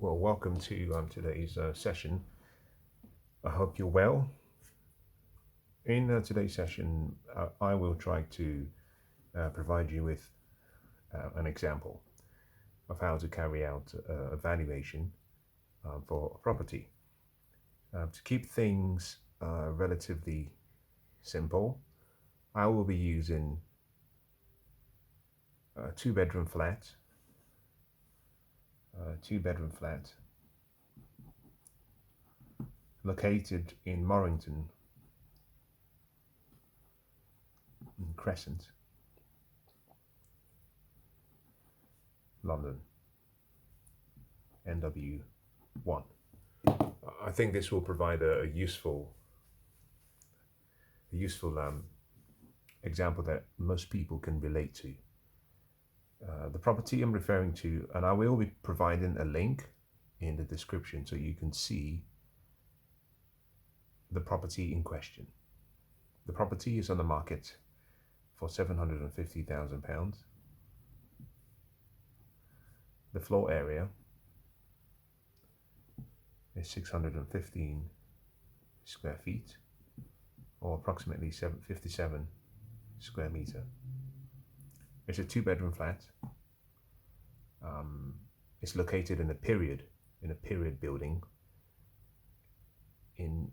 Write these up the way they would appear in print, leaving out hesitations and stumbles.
Well, welcome to today's session. I hope you're well. In today's session, I will try to provide you with an example of how to carry out a valuation for a property. To keep things relatively simple, I will be using a two-bedroom flat, located in Morrington Crescent, London, NW1. I think this will provide a useful example that most people can relate to. The property I'm referring to, and I will be providing a link in the description so you can see the property in question. The property is on the market for £750,000. The floor area is 615 square feet, or approximately 57 square meter. It's a two-bedroom flat. It's located in a period building in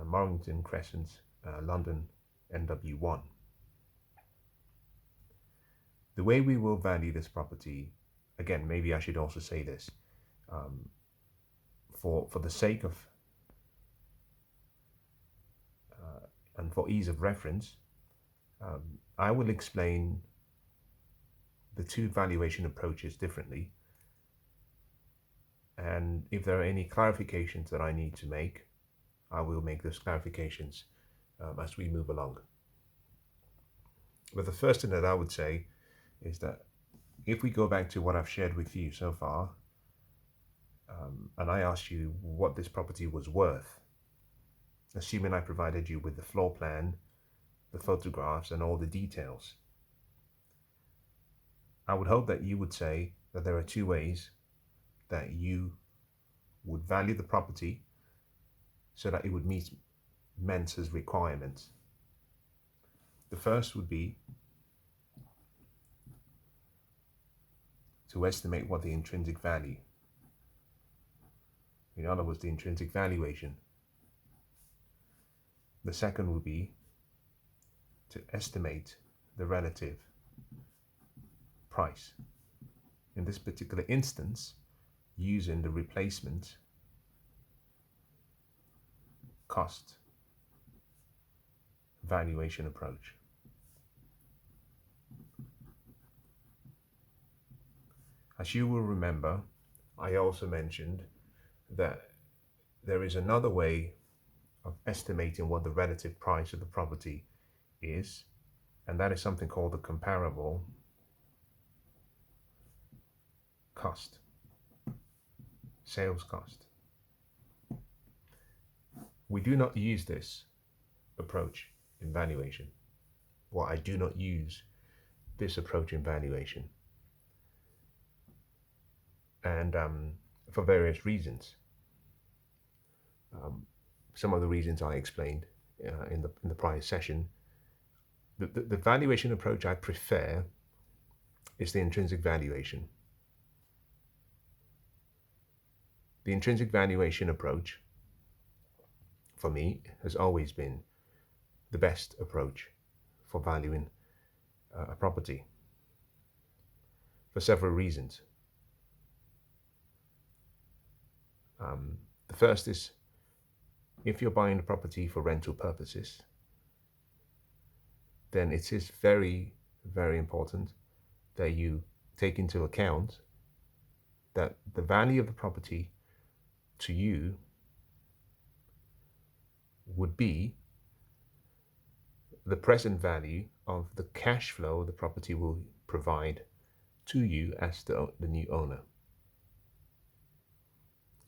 Morrington Crescent, London, NW1. The way we will value this property, again, maybe I should also say this, for the sake of and for ease of reference, I will explain the two valuation approaches differently, and if there are any clarifications that I need to make, I will make those clarifications as we move along. But the first thing that I would say is that if we go back to what I've shared with you so far, and I asked you what this property was worth, assuming I provided you with the floor plan, the photographs, and all the details, I would hope that you would say that there are two ways that you would value the property so that it would meet Mensa's requirements. The first would be to estimate what the intrinsic value, in other words, the intrinsic valuation. The second would be to estimate the relative price. In this particular instance, using the replacement cost valuation approach. As you will remember, I also mentioned that there is another way of estimating what the relative price of the property is, and that is something called the comparable cost, sales cost. We do not use this approach in valuation. Well, I do not use this approach in valuation, and for various reasons. Some of the reasons I explained in the prior session. The valuation approach I prefer is the intrinsic valuation. The intrinsic valuation approach, for me, has always been the best approach for valuing a property, for several reasons. The first is, if you're buying a property for rental purposes, then it is very, very important that you take into account that the value of the property to you would be the present value of the cash flow the property will provide to you as the new owner.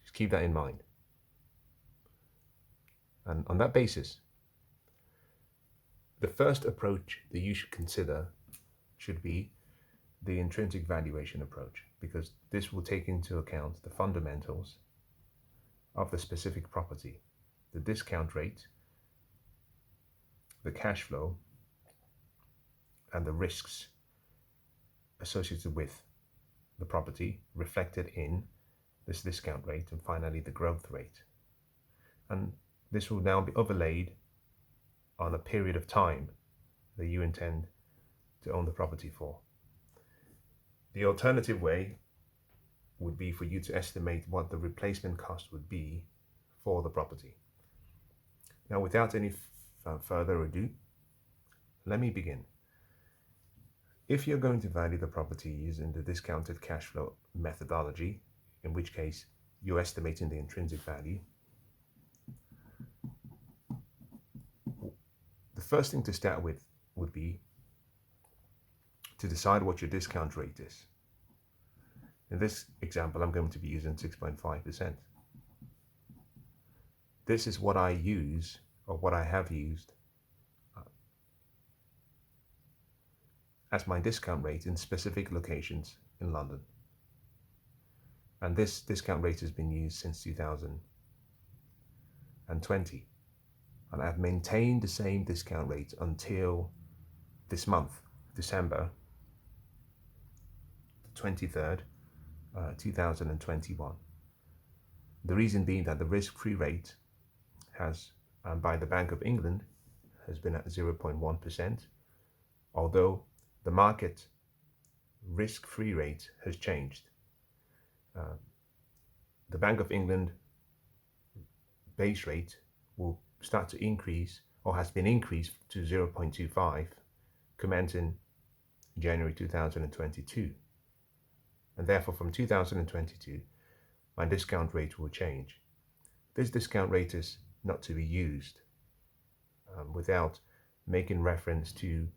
Just keep that in mind. And on that basis, the first approach that you should consider should be the intrinsic valuation approach, because this will take into account the fundamentals of the specific property, the discount rate, the cash flow, and the risks associated with the property reflected in this discount rate, and finally the growth rate. And this will now be overlaid on a period of time that you intend to own the property for. The alternative way would be for you to estimate what the replacement cost would be for the property. Now, without any further ado, let me begin. If you're going to value the property using the discounted cash flow methodology, in which case you're estimating the intrinsic value, the first thing to start with would be to decide what your discount rate is. In this example, I'm going to be using 6.5%. This is what I use, or what I have used, as my discount rate in specific locations in London. And this discount rate has been used since 2020. And I've maintained the same discount rate until this month, December 23rd, 2021. The reason being that the risk-free rate has, by the Bank of England, has been at 0.1%, although the market risk-free rate has changed. The Bank of England base rate will start to increase, or has been increased to 0.25, commencing January 2022. And therefore from 2022, my discount rate will change. This discount rate is not to be used without making reference to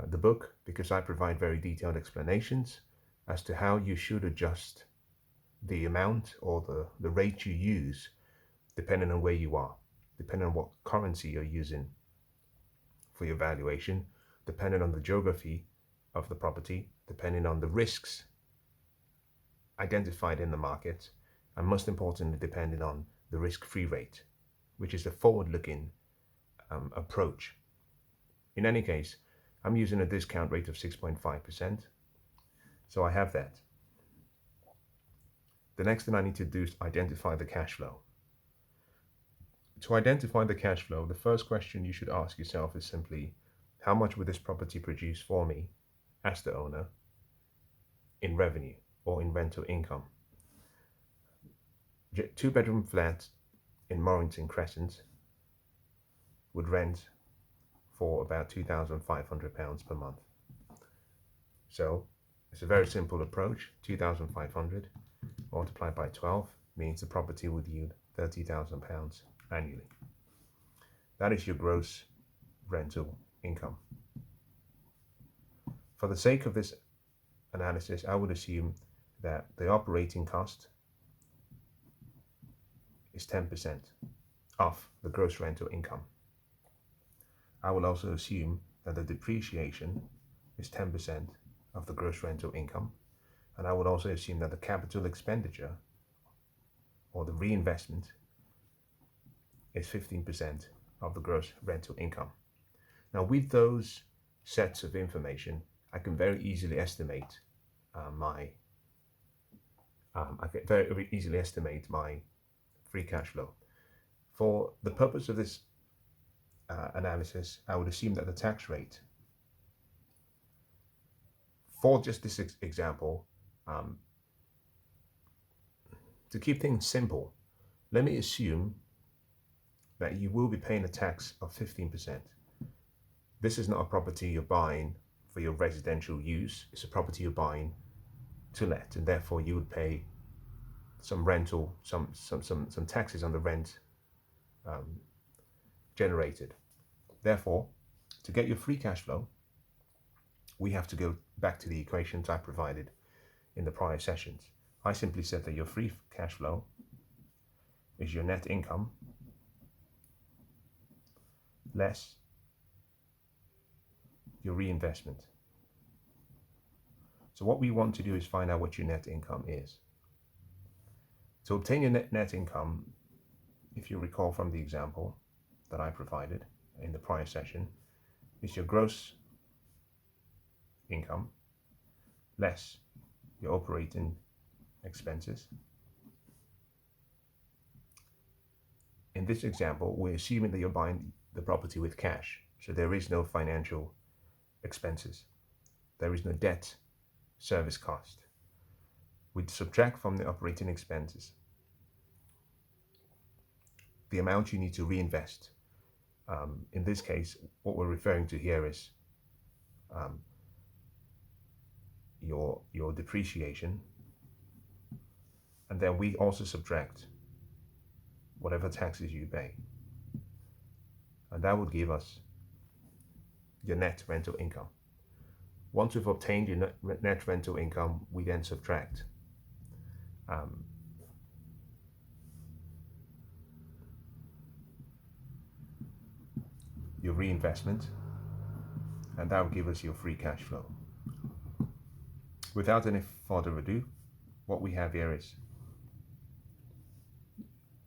the book, because I provide very detailed explanations as to how you should adjust the amount or the rate you use depending on where you are, depending on what currency you're using for your valuation, depending on the geography of the property, depending on the risks identified in the market, and most importantly, depending on the risk-free rate, which is a forward-looking approach. In any case, I'm using a discount rate of 6.5%, so I have that. The next thing I need to do is identify the cash flow. To identify the cash flow, the first question you should ask yourself is simply, how much would this property produce for me as the owner in revenue or in rental income? Two-bedroom flat in Morrington Crescent would rent for about £2,500 per month. So it's a very simple approach. 2,500 multiplied by 12 means the property would yield £30,000 annually. That is your gross rental income. For the sake of this analysis, I would assume that the operating cost is 10% of the gross rental income. I will also assume that the depreciation is 10% of the gross rental income, and I would also assume that the capital expenditure or the reinvestment is 15% of the gross rental income. Now, with those sets of information, I can very easily estimate my free cash flow. For the purpose of this analysis, I would assume that the tax rate, for just this example, to keep things simple, let me assume that you will be paying a tax of 15%. This is not a property you're buying for your residential use. It's a property you're buying to let, and therefore you would pay some rental, some taxes on the rent generated. Therefore, to get your free cash flow, we have to go back to the equations I provided in the prior sessions. I simply said that your free cash flow is your net income less your reinvestment. So what we want to do is find out what your net income is. To obtain your net income, if you recall from the example that I provided in the prior session, is your gross income less your operating expenses. In this example, we're assuming that you're buying the property with cash, so there is no financial expenses. There is no debt service cost. We subtract from the operating expenses the amount you need to reinvest. In this case, what we're referring to here is your depreciation, and then we also subtract whatever taxes you pay, and that would give us your net rental income. Once we've obtained your net rental income, we then subtract your reinvestment, and that will give us your free cash flow. Without any further ado, what we have here is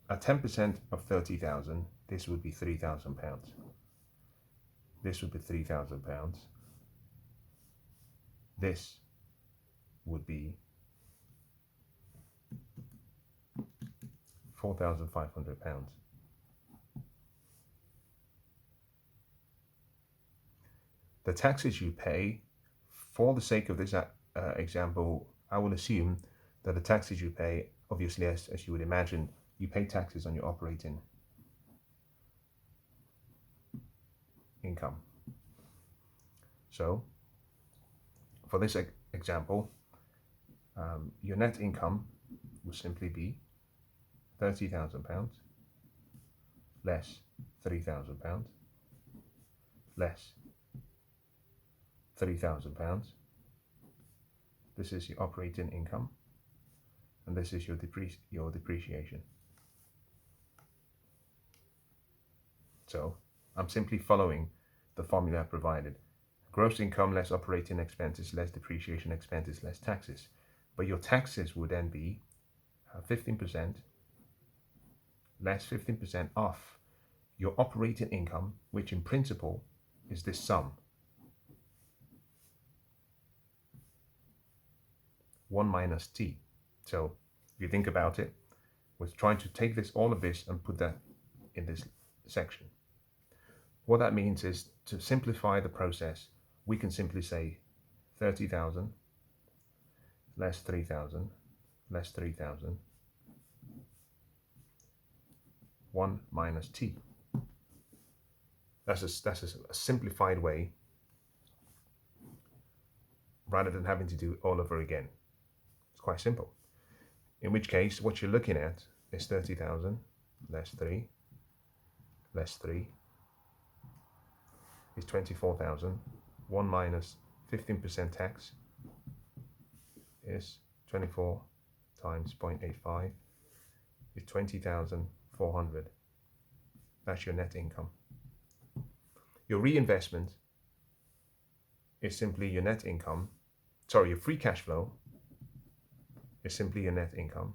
at 10% of 30,000, this would be £3,000. This would be £3,000. This would be £4,500. The taxes you pay, for the sake of this example, I will assume that the taxes you pay, obviously, as you would imagine, you pay taxes on your operating income. So, for this example, your net income will simply be £30,000 less £3,000 less £3,000. This is your operating income, and this is your depreciation. So I'm simply following the formula provided. Gross income less operating expenses less depreciation expenses less taxes. But your taxes would then be 15% less 15% off your operating income, which in principle is this sum. 1 minus t. So if you think about it, we're trying to take all of this and put that in this section. What that means is, to simplify the process, we can simply say 30,000 less 3,000 less 3,000, 1 minus t. That's a simplified way, rather than having to do it all over again. It's quite simple. In which case, what you're looking at is 30,000 less 3 less 3 is 24,000. 1 minus 15% tax is 24 times 0.85 is 20,400. That's your net income. Your reinvestment is simply your net income. Sorry, your free cash flow is simply your net income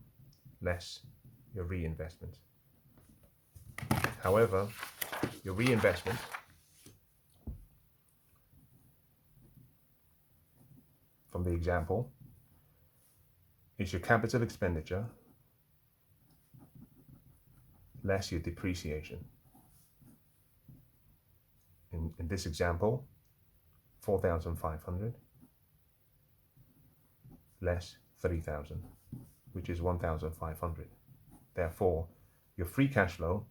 less your reinvestment. However, your reinvestment from the example is your capital expenditure less your depreciation. In this example, 4,500 less 3,000, which is 1,500. Therefore, your free cash flow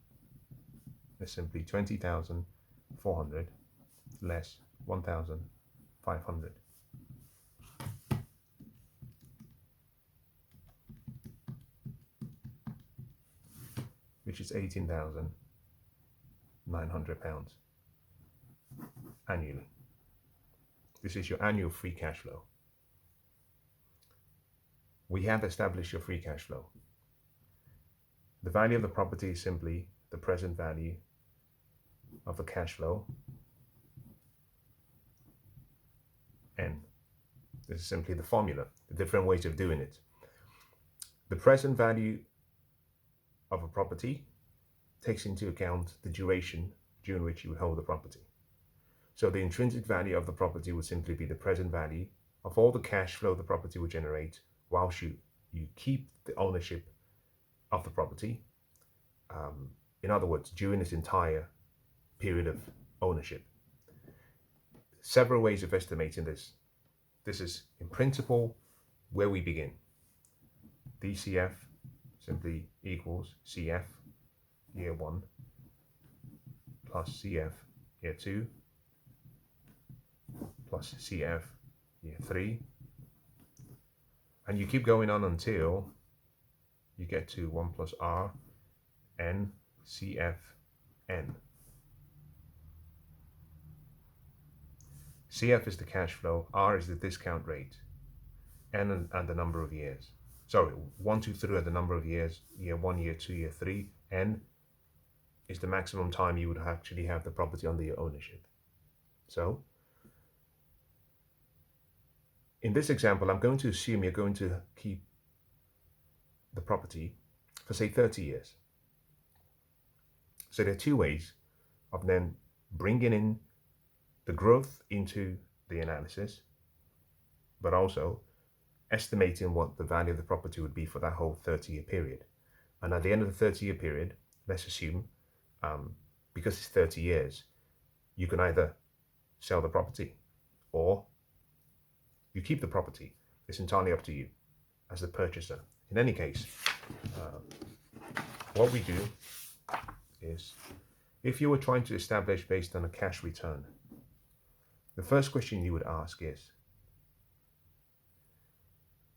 is simply 20,400 less 1,500. Which is £18,900 annually. This is your annual free cash flow. We have established your free cash flow. The value of the property is simply the present value of the cash flow, N. This is simply the formula, the different ways of doing it. The present value of a property takes into account the duration during which you would hold the property. So the intrinsic value of the property would simply be the present value of all the cash flow the property would generate whilst you keep the ownership of the property. In other words, during its entire period of ownership. Several ways of estimating this. This is, in principle, where we begin. DCF simply equals CF year 1 plus CF year 2 plus CF year 3, and you keep going on until you get to 1 plus R N CF N. CF is the cash flow, R is the discount rate, N and the number of years. Sorry, 1, 2, 3 are the number of years, year 1, year 2, year 3. N is the maximum time you would actually have the property under your ownership. So, in this example, I'm going to assume you're going to keep the property for, say, 30 years. So there are two ways of then bringing in the growth into the analysis, but also estimating what the value of the property would be for that whole 30-year period. And at the end of the 30-year period, let's assume, because it's 30 years, you can either sell the property or you keep the property. It's entirely up to you as the purchaser. In any case, what we do is, if you were trying to establish based on a cash return, the first question you would ask is,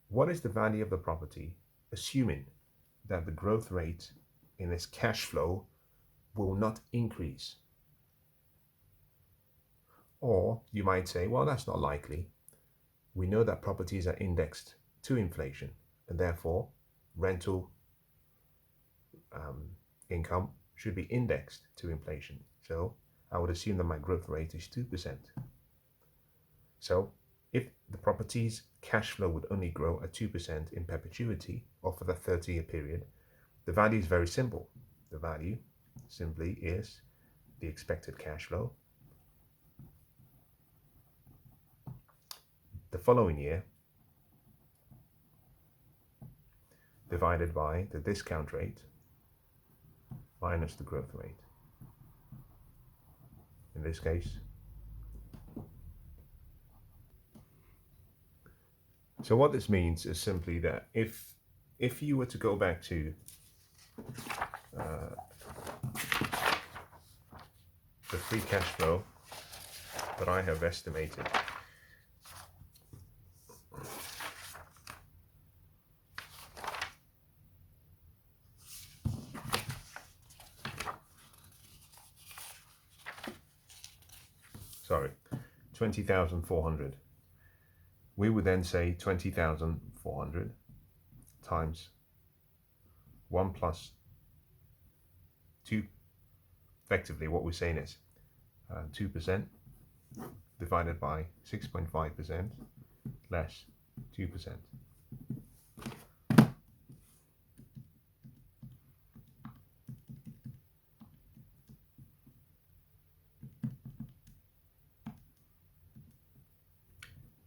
what is the value of the property, assuming that the growth rate in its cash flow will not increase? Or you might say, well, that's not likely. We know that properties are indexed to inflation, and therefore rental income should be indexed to inflation. So I would assume that my growth rate is 2%. So if the property's cash flow would only grow at 2% in perpetuity, or for the 30-year period, the value is very simple. The value simply is the expected cash flow the following year divided by the discount rate minus the growth rate. In this case, so what this means is simply that if you were to go back to the free cash flow that I have estimated, sorry, 20,400. We would then say 20,400 times 1 plus 2. Effectively, what we're saying is 2% divided by 6.5% less 2%.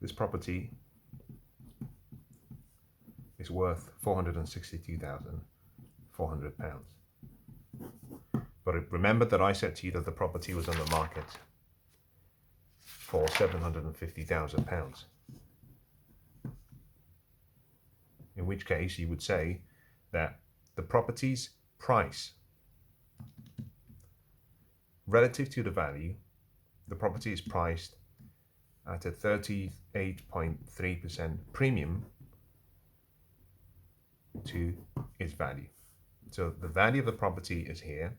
This property is worth £462,400. But remember that I said to you that the property was on the market for £750,000. In which case you would say that the property's price relative to the value, the property is priced at a 38.3% premium to its value. So the value of the property is here.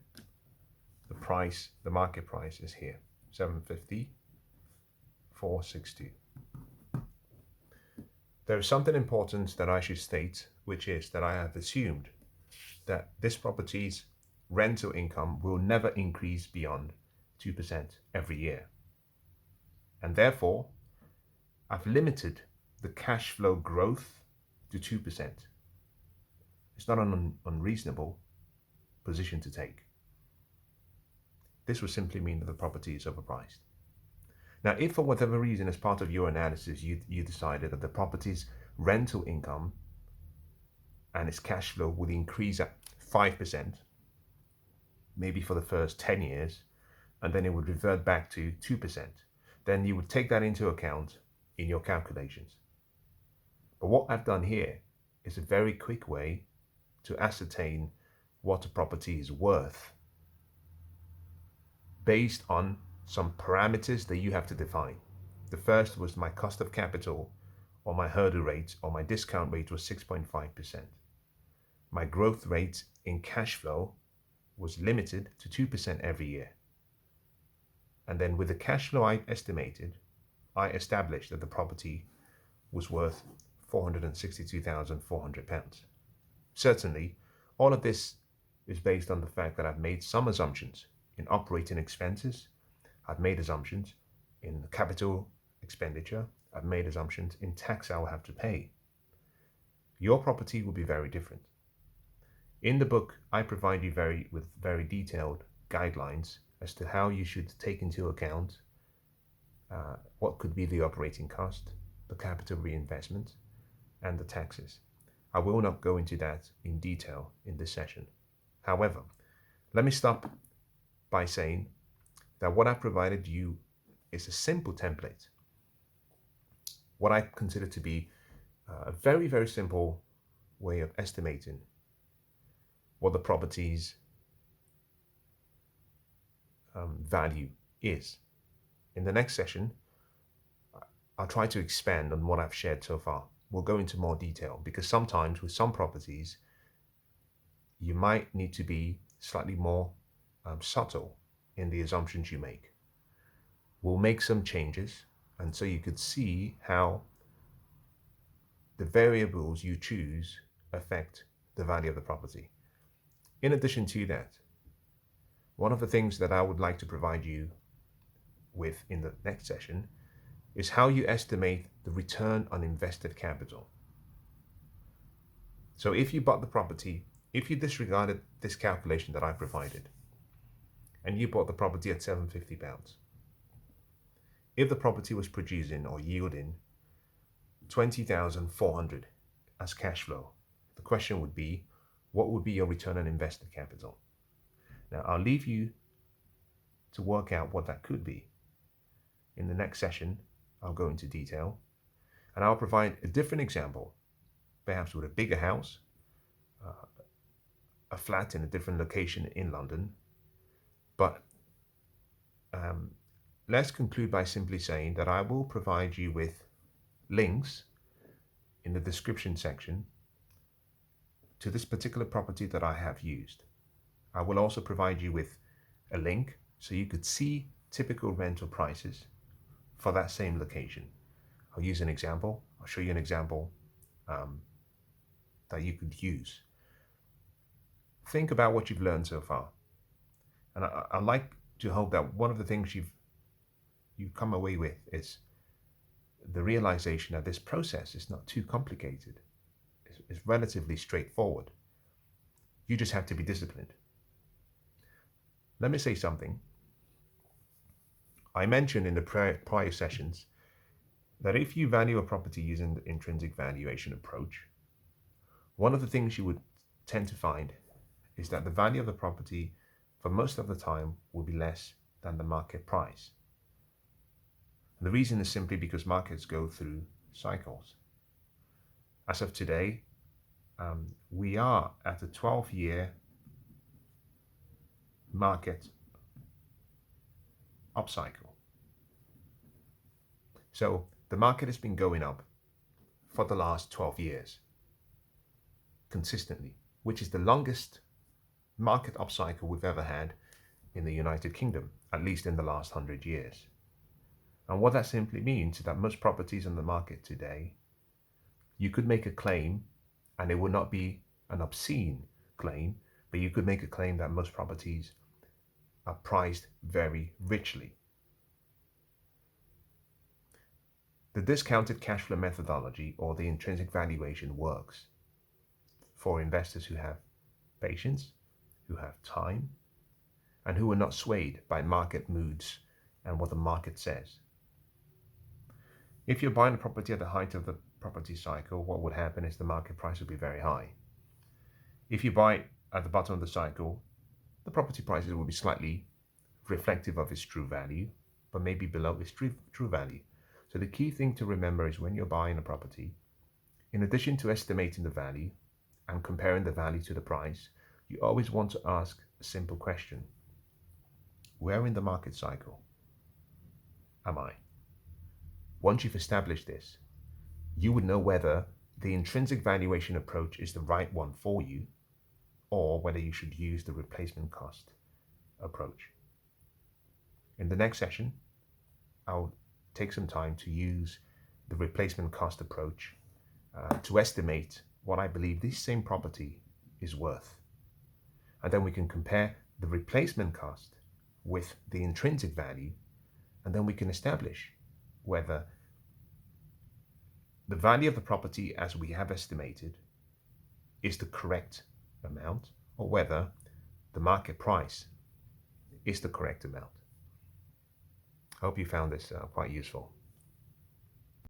The price, the market price is here, 750,462. There is something important that I should state, which is that I have assumed that this property's rental income will never increase beyond 2% every year. And therefore, I've limited the cash flow growth to 2%. It's not an unreasonable position to take. This would simply mean that the property is overpriced. Now, if for whatever reason, as part of your analysis, you decided that the property's rental income and its cash flow would increase at 5%, maybe for the first 10 years, and then it would revert back to 2%, then you would take that into account in your calculations. But what I've done here is a very quick way to ascertain what a property is worth based on some parameters that you have to define. The first was my cost of capital, or my hurdle rate, or my discount rate was 6.5%. My growth rate in cash flow was limited to 2% every year. And then with the cash flow I estimated, I established that the property was worth £462,400. Certainly, all of this is based on the fact that I've made some assumptions in operating expenses, I've made assumptions in capital expenditure, I've made assumptions in tax I will have to pay. Your property will be very different. In the book, I provide you with very detailed guidelines as to how you should take into account what could be the operating cost, the capital reinvestment, and the taxes. I will not go into that in detail in this session. However, let me stop by saying that what I provided you is a simple template. What I consider to be a very, very simple way of estimating what the property's value is. In the next session, I'll try to expand on what I've shared so far. We'll go into more detail because sometimes with some properties, you might need to be slightly more subtle in the assumptions you make. We'll make some changes, and so you could see how the variables you choose affect the value of the property. In addition to that, one of the things that I would like to provide you with in the next session is how you estimate the return on invested capital. So if you bought the property, if you disregarded this calculation that I provided, and you bought the property at £750, if the property was producing or yielding 20,400 as cash flow, the question would be, what would be your return on invested capital? Now, I'll leave you to work out what that could be. In the next session, I'll go into detail, and I'll provide a different example, perhaps with a bigger house, a flat in a different location in London. But let's conclude by simply saying that I will provide you with links in the description section to this particular property that I have used. I will also provide you with a link so you could see typical rental prices for that same location. I'll use an example. I'll show you an example that you could use. Think about what you've learned so far. And I like to hope that one of the things you've come away with is the realization that this process is not too complicated. It's relatively straightforward. You just have to be disciplined. Let me say something. I mentioned in the prior sessions that if you value a property using the intrinsic valuation approach, one of the things you would tend to find is that the value of the property for most of the time will be less than the market price. And the reason is simply because markets go through cycles. As of today, we are at a 12-year market upcycle. So the market has been going up for the last 12 years consistently, which is the longest market upcycle we've ever had in the United Kingdom, at least in the last 100 years. And what that simply means is that most properties on the market today, you could make a claim, and it would not be an obscene claim, but you could make a claim that most properties are priced very richly. The discounted cash flow methodology, or the intrinsic valuation, works for investors who have patience, who have time, and who are not swayed by market moods and what the market says. If you're buying a property at the height of the property cycle, what would happen is the market price would be very high. If you buy at the bottom of the cycle, the property prices will be slightly reflective of its true value, but maybe below its true value. So the key thing to remember is when you're buying a property, in addition to estimating the value and comparing the value to the price, you always want to ask a simple question. Where in the market cycle am I? Once you've established this, you would know whether the intrinsic valuation approach is the right one for you, or whether you should use the replacement cost approach. In the next session, I'll take some time to use the replacement cost approach to estimate what I believe this same property is worth. And then we can compare the replacement cost with the intrinsic value, and then we can establish whether the value of the property as we have estimated is the correct amount, or whether the market price is the correct amount. I hope you found this quite useful.